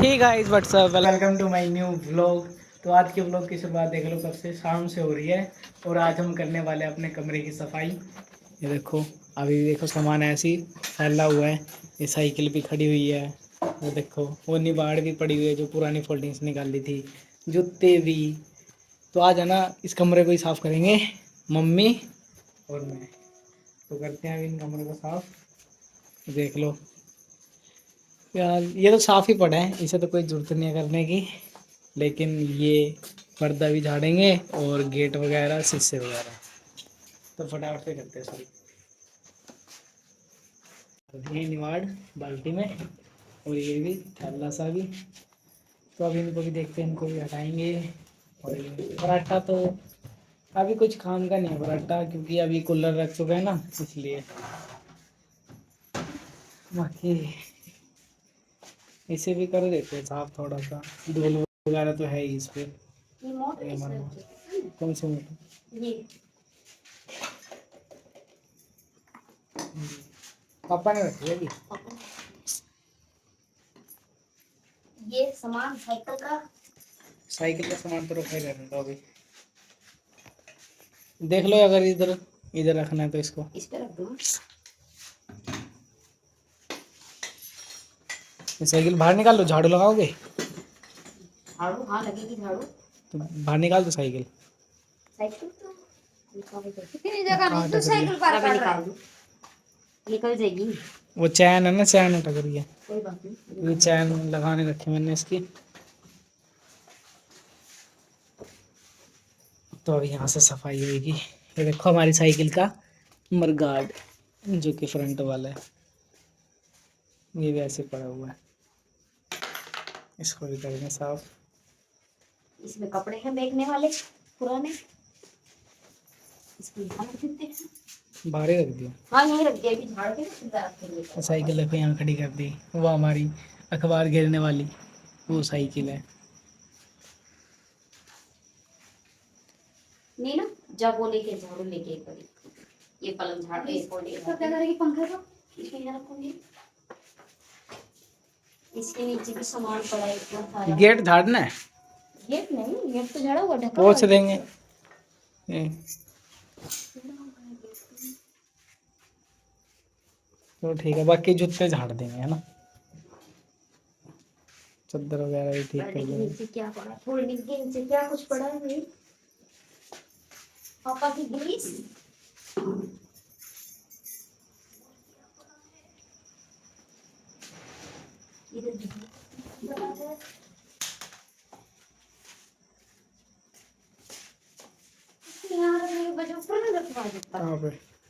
Hey guys what's up, welcome to my new vlog. तो आज के व्लॉग की शुरुआत देख लो कब से, शाम से हो रही है। और आज हम करने वाले हैं अपने कमरे की सफाई। ये देखो, अभी देखो सामान ऐसे ही फैला हुआ है। ये साइकिल भी खड़ी हुई है, वो देखो वो निबाड़ भी पड़ी हुई है जो पुरानी फोल्डिंग्स निकाल ली थी, जूते भी। तो आज है ना इस कमरे को ही साफ़ करेंगे मम्मी और मैं। तो करते हैं अभी इन कमरे को साफ़। देख लो यार, ये तो साफ़ ही पड़ा है, इसे तो कोई ज़रूरत नहीं है करने की। लेकिन ये पर्दा भी झाड़ेंगे और गेट वगैरह शीशे वगैरह तो फटाफट से करते हैं सभी। तो ये निवाड़ बाल्टी में और ये भी थैला सा भी। तो अभी इनको भी देखते हैं, इनको भी हटाएंगे। और ये पराठा तो अभी कुछ काम का नहीं है पराठा, क्योंकि अभी कूलर रख चुका है ना, इसलिए। बाकी इसे भी कर देते हैं साफ, थोड़ा सा धूल वगैरह तो है ही इस पे। कौन से मोटर? ये पापा ने रखी है अभी। ये सामान साइकिल का सामान तो रखा ही रहने दो अभी। देख लो अगर इधर इधर रखना है तो इसको इस पे रख दो। ये साइकिल बाहर निकाल लो, झाड़ू लगाओगे? झाड़ू हाँ लगेगी झाड़ू। तो बाहर निकाल दो साइकिल। साइकिल तो कितनी जगह नहीं तो साइकिल पर निकाल दो, निकल जाएगी। वो चैन है ना, चैन उठा कर है। कोई बात नहीं, ये चैन लगाने रखी मैंने इसकी। तो अभी यहाँ से सफाई होगी। ये देखो हमारी साइकिल का मरगार्ड जो कि फ्रंट वाला है, ये भी ऐसे पड़ा हुआ है। इसको भी करेंगे साफ। इसमें कपड़े हैं बेचने वाले पुराने, इसको यहाँ रख देते हैं। बाहर ही रख दिया। हाँ यहीं रख दिया, अभी झाड़ के सीधा रख देंगे। साइकिल देखो यहाँ खड़ी कर दी, वो हमारी अखबार घेरने वाली वो साइकिल है। नहीं ना, जब वो लेके झाड़ू लेके एक बारी ये पलंग झाड़ के इसको क्या करेगी, पंखा को इसमें यहाँ रखूंगी। इसके नीचे भी सामान पड़ा है इतना सारा। गेट झाड़ना है? गेट नहीं, गेट तो झाड़ा हुआ, ढका पोंछ देंगे। तो ठीक है, बाकी जूते झाड़ देंगे, है ना। चद्दर वगैरह भी ठीक कर देंगे। नीचे क्या पड़ा, फोल्डिंग के नीचे क्या कुछ पड़ा है भाई? पापा की ग्रीस।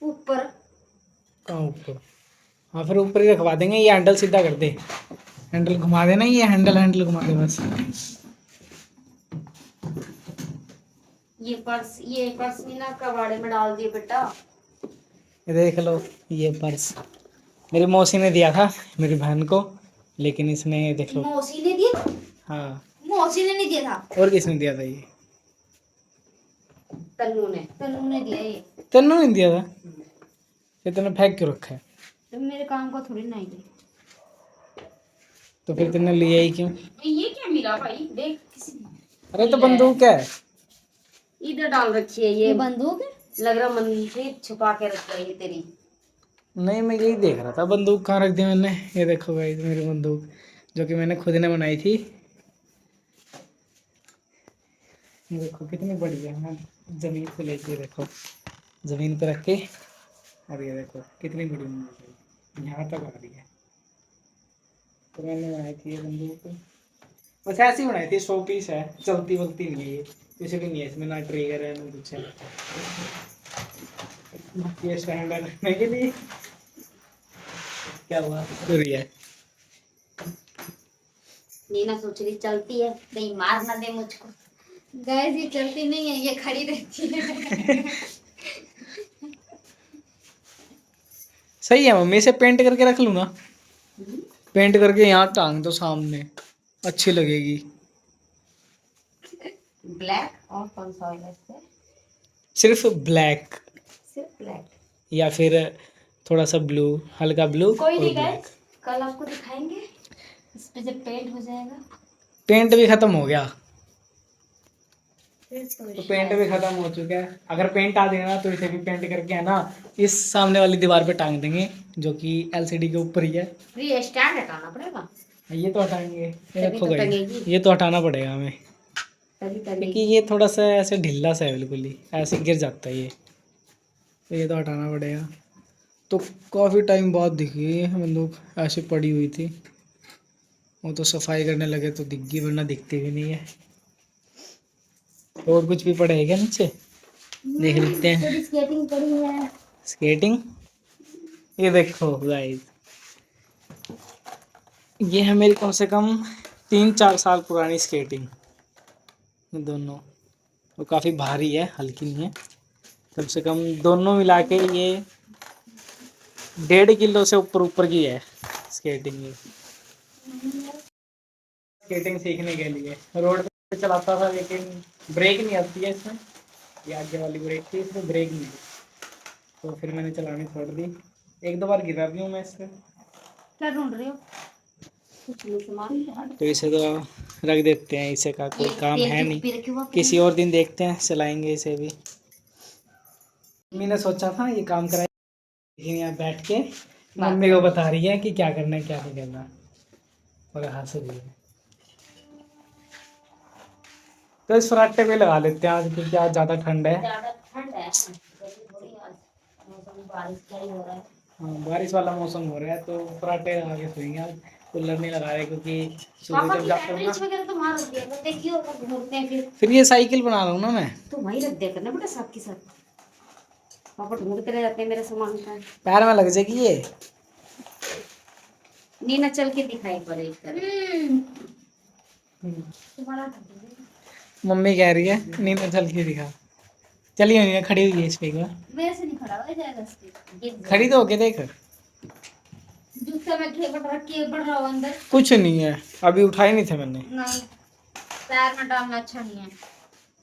ऊपर कहाँ ऊपर? हाँ फिर ऊपर ही रखवा देंगे। ये हैंडल सीधा कर दे, हैंडल घुमा देना, ये हैंडल घुमा दे बस। ये पर्स भी ना कबाड़े में डाल दिए बेटा। ये देख लो, ये पर्स मेरी मौसी ने दिया था मेरी बहन को, लेकिन इसने देख लो। मौसी ने दिया? हाँ मौसी ने नहीं दिया था। और किसने दिया था? ये तन्नू ने दिया। ये तन्नू ने दिया था? फिर तूने फेंक क्यों रखा है? तो मेरे काम का थोड़ी ना है। तो फिर तुमने लिया ही क्यों? ये क्या मिला भाई, देख किसी। अरे तो बंदूक है, इधर डाल रखी है। ये बंदूक है, लग रहा मंदिर छुपा के रखी है ये तेरी। नहीं मैं यही देख रहा था बंदूक कहाँ रख दी मैंने। ये देखो भाई मेरी बंदूक जो कि मैंने खुद ने बनाई थी। ये देखो कितनी बड़ी है, मैं जमीन पे लेके देखो, जमीन पे रख के। और ये देखो कितनी बड़ी बंदूक है, यहाँ तक आ रही है। तो मैंने बनाई थी ये बंदूक, बस ऐसी बनाई थी, 100 पीस है, चलती वलती नहीं है ये, कुछ भी नहीं है इसमें, ना ट्रिगर है ना कुछ है। ये स्टैंड रखने के लिए क्या हुआ चोरी है। नीना सोच रही चलती है, नहीं मार ना दे मुझको। गाइस ये चलती नहीं है, ये खड़ी रहती है। सही है मम्मी, इसे पेंट करके रख लूँ ना। पेंट करके यहाँ टांग दो सामने, अच्छी लगेगी। ब्लैक और कौन सा ऑयल है इससे? सिर्फ ब्लैक सिर्फ ब्लैक या फिर थोड़ा सा ब्लू, हल्का ब्लू कोई और नहीं ब्लैक। गाइस, कल आपको दिखाएंगे इस पे जब पेंट हो जाएगा पेंट भी खत्म हो गया, फिर तो पेंट भी खत्म हो चुका है। अगर पेंट आ जाएगा ना तो इसे भी पेंट करके है ना इस सामने वाली दीवार पे टांग देंगे, जो कि एलसीडी के ऊपर ही है। फिर ये स्टैंड हटाना पड़ेगा, ये तो हटाएंगे, ये तभी देखो तो गाइस, टंगेगी, ये तो हटाना पड़ेगा हमें, तभी क्योंकि टंगेगी। ये थोड़ा सा ऐसे ढीला सा है, बिल्कुल ही ऐसे गिर जाता है ये, तो ये तो हटाना पड़ेगा। तो काफ़ी टाइम बाद दिखी ये बंदूक, ऐसे पड़ी हुई थी, वो तो सफाई करने लगे तो दिख गई, वरना दिखती भी नहीं है। और कुछ भी पड़ा है क्या नीचे, देख लेते हैं। थोड़ी स्केटिंग पड़ी है। स्केटिंग, ये देखो गाइस, ये है मेरी कम से कम 3-4 साल पुरानी स्केटिंग, ये दोनों, वो काफ़ी भारी है, हल्की नहीं है। कम से कम दोनों मिला के ये 1.5 किलो से ऊपर ऊपर की है स्केटिंग ये। स्केटिंग सीखने के लिए रोड पे चलाता था, लेकिन ब्रेक नहीं आती है इसमें, ये आगे वाली ब्रेक थी, इसमें ब्रेक नहीं थी, तो फिर मैंने चलानी छोड़ दी। 1-2 बार गिरा भी हूँ मैं इससे। क्या ढूंढ रहे हो? कुछ नहीं, सामान। तो इसे तो रख देते हैं, इसे का कोई काम है नहीं, किसी और दिन देखते हैं, चलाएंगे इसे भी। मम्मी ने सोचा था ये काम कराए, लेकिन यहाँ बैठ के मम्मी को बता रही है कि क्या करना है क्या नहीं करना, और हंस रही है। तो इस फराटे पे लगा लेते हैं आज, क्योंकि आज ज़्यादा ठंड है। ज्यादा ठंड है, थोड़ी आज मौसम बारिश का ही हो रहा है। हाँ, बारिश वाला मौसम हो रहा है, तो फराटे लगा के सोएंगे आज, कूलर नहीं लगा रहे, क्योंकि सुबह पापा जब की जाते हो सैंडविच ना। वगैरह तो वहां रख दिया था, देखिए ऊपर घूमते हैं फिर ये साइकिल बना रहा हूँ ना मैं, तो वहीं रख दिया करना बेटा साथ के साथ। पापा ढूंढते रह जाते हैं मेरे सामान का। पैर में लग जाएगी ये। नीना चल के दिखाई पड़े एक तरह। तुम्हारा मम्मी कह रही है नींद चल के दिखा, चलिए नीना खड़ी हुई है इस पे एक बार, वैसे नहीं खड़ा हो जाएगा इसके खड़ी तो होके देख। जूता में घेपड़ रख के बढ़ रहा हो अंदर। कुछ नहीं है, अभी उठाए नहीं थे मैंने। नहीं, पैर में डालना अच्छा नहीं है,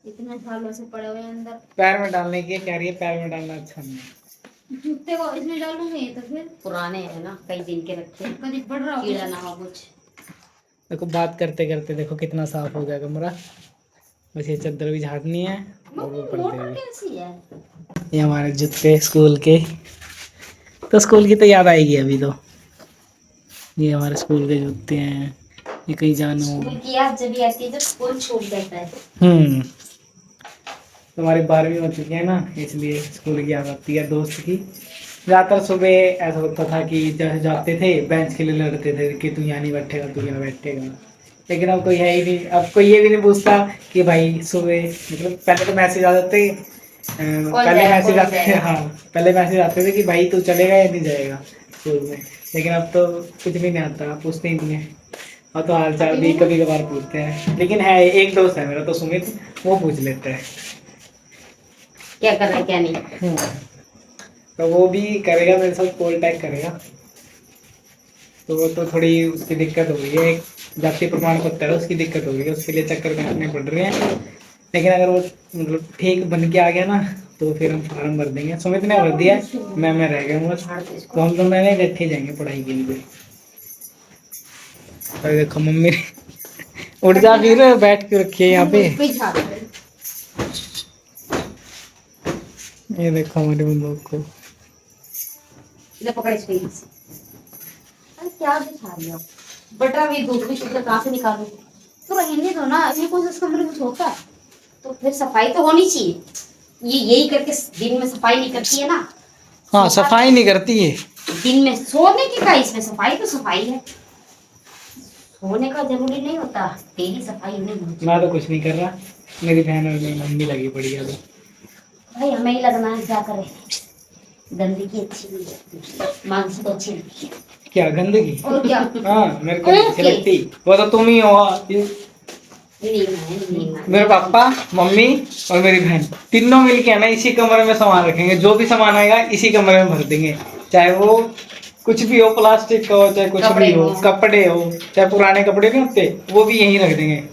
इतने सालों से पड़े हुए हैं अंदर। पैर में डालने की कह रही है, पैर में डालना अच्छा नहीं है। जूते को इसमें डालूंगी तो फिर पुराने हैं ना, कई दिन के रखे हैं, कभी बढ़ रहा हो कीड़ा ना हो कुछ। देखो बात करते करते देखो कितना साफ हो गया कमरा, बस ये चादर भी झाड़नी है, और वो पर्दे मोटर भी। कैसी है? ये हमारे जूते स्कूल के, तो स्कूल की तो याद आएगी अभी तो। ये हमारे स्कूल के जूते हैं, ये कहीं जाना हो। स्कूल की याद जब भी आती है जब स्कूल छूट जाता है। तुम्हारी 12वीं हो चुकी है ना, इसलिए स्कूल की याद आती है दोस्त की। ज़्यादातर सुबह ऐसा होता था कि जैसे जाते थे बेंच के लिए लड़ते थे कि तू यहाँ नहीं बैठेगा, तू यहाँ बैठेगा, लेकिन अब कोई है ही नहीं। अब कोई ये भी नहीं पूछता कि भाई सुबह, मतलब पहले तो मैसेज आ जाते, पहले मैसेज आते थे, हाँ पहले मैसेज आते थे कि भाई तू चलेगा या नहीं जाएगा स्कूल में, लेकिन अब तो कुछ भी नहीं आता, पूछते ही नहीं है। और तो हाल चाल भी कभी कभार पूछते हैं, लेकिन है एक दोस्त है मेरा तो सुमित, वो पूछ लेता है क्या कर रहा है क्या नहीं। तो वो भी करेगा मेरे साथ, कॉल टैग करेगा, तो वो तो थोड़ी उसकी दिक्कत हो गई है, एक जाति प्रमाण पत्र है उसकी दिक्कत हो गई है, उसके लिए चक्कर काटने पड़ रहे हैं। लेकिन अगर वो मतलब ठीक बन के आ गया ना, तो फिर हम फॉर्म भर देंगे। सुमित ने भर दिया, मैं रह गया हूँ बस, तो हम दोनों ने इकट्ठे जाएंगे पढ़ाई के लिए। तो देखो मम्मी उठ जा, फिर बैठ के रखिए यहाँ पे। ये देखो हमारे बंदूक को, पकड़े अरे क्या दिखा रही हो बेटा, भी दूसरी चीजें कहाँ से निकालू? तो रहने दो ना, ये कुछ इस कमरे में सोता है तो फिर सफाई तो होनी चाहिए। ये यही करके दिन में सफाई नहीं करती है ना। हाँ सफाई नहीं करती है दिन में सोने की का, इसमें सफाई तो सफाई है, सोने का जरूरी नहीं होता डेली सफाई नहीं होती। मैं तो कुछ नहीं कर रहा, मेरी बहन और मेरी मम्मी लगी पड़ी है। भाई हमें ही लगना है, क्या करें, गंदगी अच्छी नहीं लगती, मांस तो अच्छी लगती है। क्या गंदगी? और क्या? हाँ मेरे को अच्छी लगती, वो तो तुम ही हो। मेरे पापा, मम्मी और मेरी बहन तीनों मिलके है ना इसी कमरे में सामान रखेंगे, जो भी सामान आएगा इसी कमरे में भर देंगे, चाहे वो कुछ भी हो, प्लास्टिक का हो चाहे कुछ भी हो, कपड़े हो चाहे पुराने कपड़े नहीं होते, वो भी यहीं रख देंगे।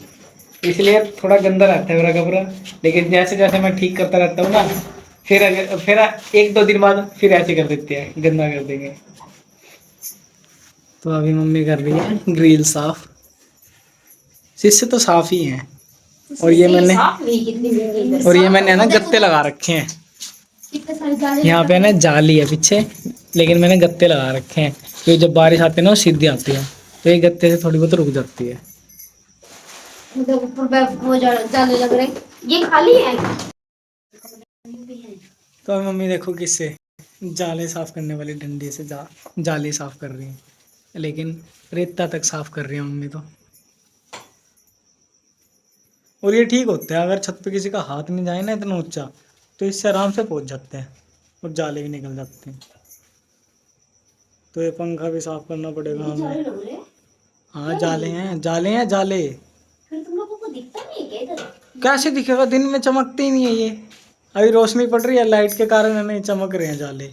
इसलिए थोड़ा गंदा रहता है मेरा कमरा, लेकिन जैसे जैसे मैं ठीक करता रहता हूँ ना, फिर 1-2 दिन बाद फिर ऐसे कर देते हैं, गंदा कर देंगे। तो अभी मम्मी कर रही है ग्रिल साफ। शीशे तो साफ ही हैं। और ये मैंने ना गत्ते लगा रखे हैं। यहाँ पे ना जाली है पीछे, लेकिन मैंने गत्ते लगा रखे हैं क्योंकि जब बारिश आती है ना वो सीधी आती है, तो ये गत्ते से थोड़ी बहुत रुक जाती है। वो जाले लग रहे, ये खाली है। तो अभी मम्मी देखो किससे जाले साफ करने वाली डंडी से जाली साफ कर रही है, लेकिन रेता तक साफ कर रही है मम्मी तो। और ये ठीक होता है, अगर छत पे किसी का हाथ नहीं जाए ना इतना ऊंचा, तो इससे आराम से पहुंच जाते हैं और जाले भी निकल जाते हैं। तो ये पंखा भी साफ करना पड़ेगा हमें। हाँ जाले हैं, जाले। फिर तुम लोगों को दिखता नहीं है क्या इधर? कैसे दिखेगा, दिन में चमकते ही नहीं है ये। अभी रोशनी पड़ रही है लाइट के कारण, हमें चमक रहे हैं जाले,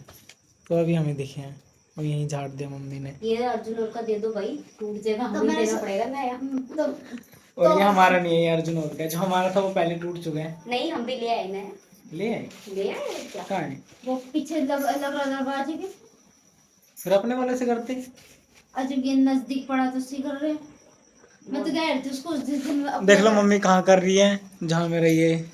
तो अभी हमें दिखे हैं। और यहीं झाड़ दिया मम्मी ने। ये अर्जुन का दे दो भाई, टूट जाएगा, हमें देना पड़ेगा ना। और ये हमारा नहीं है, ये अर्जुन और का, जो हमारा था वो पहले टूट चुका है। नहीं, हम भी ले आए ना। ले आए क्या? कहाँ है वो पीछे लग रहा दरवाजे के। फिर अपने वाले से करते। अजब ये नजदीक पड़ा तो उसी कर रहे। मैं तो कह रही थी उसको जिस दिन देख लो मम्मी कहाँ कर रही है, जहाँ मेरा ये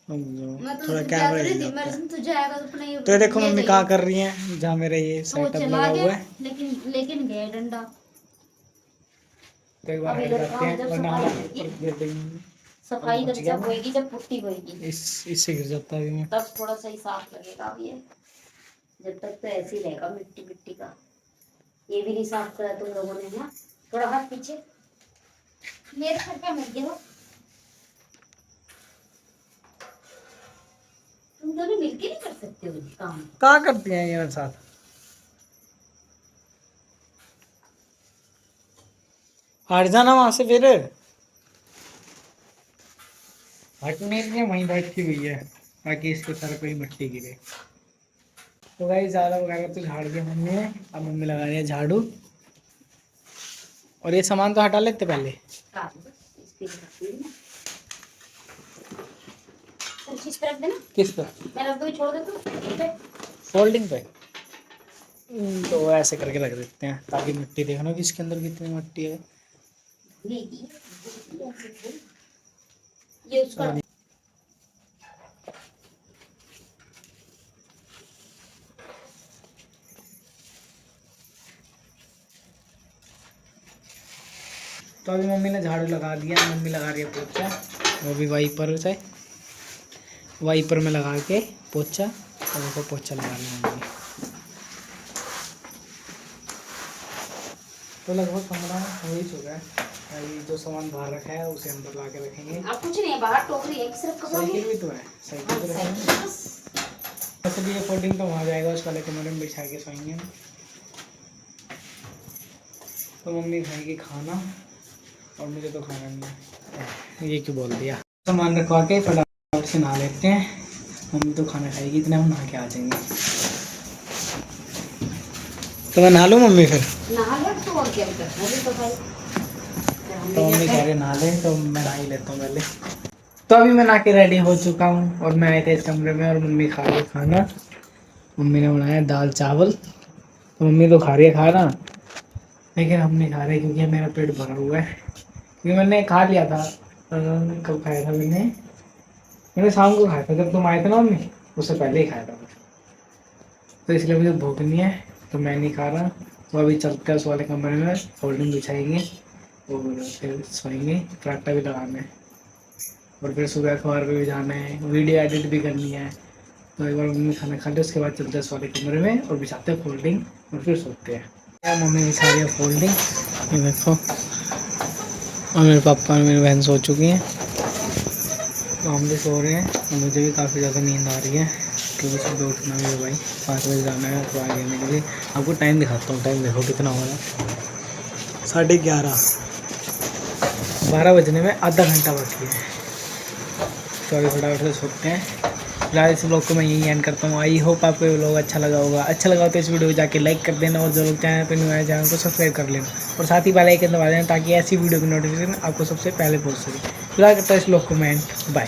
मैं तो थोड़ा कैमरा ही थी, मैं तुझे आएगा तो अपने। तो देखो मम्मी कहाँ कर रही है, जहाँ मेरा ये सेटअप लगा हुआ है। लेकिन गया डंडा। तो एक बार हेड करते हैं वरना हम सफाई जब होएगी, जब पुट्टी होएगी इससे गिर जाता है अभी तब थोड़ा सही साफ लगेगा। अब ये जब तक तो ऐसे ही रहेगा मिट्टी का। ये भी नहीं साफ करा तुम लोगों ने ना। थोड़ा हाथ पीछे, मेरे घर पे मत गिरो। तुम दोनों मिलके नहीं कर सकते हो काम? क्या करती हैं ये मेरे साथ? हट जाना वहां से, फिर हटने के लिए वहीं बैठी हुई है ताकि इसके सर पे ही मिट्टी गिरे। तो भाई ज़्यादा वगैरह तो झाड़ दिया मम्मी ने, अब मम्मी लगा रही है झाड़ू। और ये सामान तो हटा लेते पहले। किस पर? फोल्डिंग पे। तो ऐसे करके रख देते हैं ताकि मिट्टी देखना कि इसके अंदर कितनी मिट्टी है। ये उसका तो अभी मम्मी ने झाड़ू लगा दिया, मम्मी लगा रही है पोछा, वो भी वाइपर में लगा के पोछा। और उसको पोछा लगा लिया मम्मी। तो लगभग कमरा हो ही चुका है। अभी जो सामान बाहर रखा है उसे अंदर ला के रखेंगे। अब कुछ नहीं है, बाहर टोकरी है, सिर्फ साइकिल भी तो है, साइकिल तो रखेंगे। वैसे भी ये फोल्डिंग तो वहाँ जाएगा, उस वाले कमरे में बिछा के सोएंगे हम। तो मम्मी खाएगी खाना और मुझे तो खाना नहीं है, ये क्यों बोल दिया। सामान रखवा के फटाफट से नहा लेते हैं। मम्मी तो खाना खाएगी, इतने हम नहा के आ जाएंगे। तो मैं नहा लूँ मम्मी फिर? नहा ले तो और क्या करना है तो भाई। तो मम्मी कह रहे नहा ले, तो मैं नहा ही लेता हूँ पहले। तो अभी मैं नहा के रेडी हो चुका हूँ और मैं आए थे इस कमरे में और मम्मी खा रही खाना। मम्मी ने बनाया दाल चावल, तो मम्मी तो खा रही है खाना, लेकिन हम नहीं खा रहे क्योंकि मेरा पेट भरा हुआ है। क्योंकि मैंने खा लिया था, कब खाया था मैंने शाम को खाया था जब तुम आए थे ना मम्मी, उससे पहले ही खाया था। तो इसलिए मुझे भूख नहीं है, तो मैं नहीं खा रहा। तो अभी चलते हैं उस वाले कमरे में, फोल्डिंग बिछाएंगे और फिर सोएंगे। फ्राटा भी लगाना है और फिर सुबह अखबार पे भी जाना है, वीडियो एडिट भी करनी है। तो एक बार मम्मी खाना खा ले, उसके बाद चलते हैं उस वाले कमरे में और बिछाते हैं फोल्डिंग और फिर सोते हैं। क्या मम्मी बिछा रही है फोल्डिंग, ये देखो। और मेरे पापा और मेरी बहन सो चुकी हैं, तो हम भी सो रहे हैं। और मुझे भी काफ़ी ज़्यादा नींद आ रही है क्योंकि सुबह उठना भी है भाई, 5 बजे जाना है तो आगे आने के लिए। आपको टाइम दिखाता हूँ, टाइम देखो कितना हो रहा है, 11:30। 12 बजने में आधा घंटा बाकी है। तो अभी फटाफट से सोते हैं। फिलहाल इस ब्लॉग को मैं यही एंड करता हूँ। आई होप आपको ये ब्लॉग अच्छा लगा होगा। अच्छा लगा तो इस वीडियो को जाके लाइक कर देना और जो लोग चैनल पर न्यू आए चैनल को सब्सक्राइब कर लेना और साथ ही बेल आइकन दबा देना ताकि ऐसी वीडियो की नोटिफिकेशन आपको सबसे पहले पहुँच सके। फिलहाल करता है इस ब्लॉग को मैं एंड, बाय।